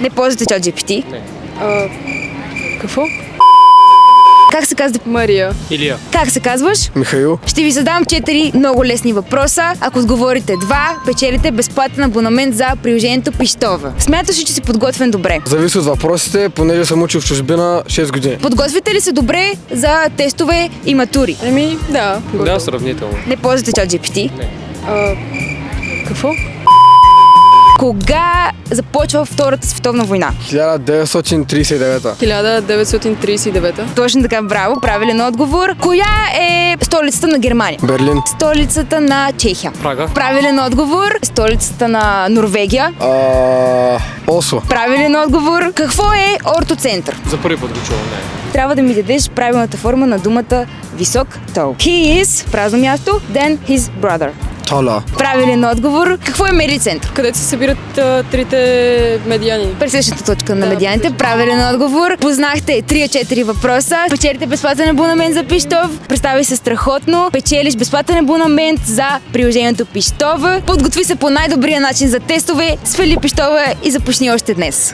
Не ползвате ChatGPT? Не. Какво? Как се казва? Мария. Илия. Как се казваш? Михаил. Ще ви задам 4 много лесни въпроса. Ако отговорите 2, печелите безплатен абонамент за приложението Пищова. Смяташ ли, че си подготвен добре? Зависи от въпросите, понеже съм учил в чужбина 6 години. Подготвите ли се добре за тестове и матури? Да. Да, сравнително. Не ползвате ChatGPT? Не. Какво? Кога започва Втората световна война? 1939. 1939. Точно така, браво, правилен отговор. Коя е столицата на Германия? Берлин. Столицата на Чехия. Прага. Правилен отговор. Столицата на Норвегия. Осло. Правилен отговор. Какво е ортоцентър? За първи път го чувам, не. Трябва да ми дадеш правилната форма на думата висок тол. He is, празно място, then his brother. Тола. Правилен отговор. Какво е медиацентър? Където се събират трите медиани. Пресечната точка на Да, медианите. Правилен отговор. Познахте 3-4 въпроса. Печелите безплатен абонамент за Пищов. Представи се страхотно. Печелиш безплатен абонамент за приложението Пищова. Подготви се по най-добрия начин за тестове с Филип Пищова и започни още днес.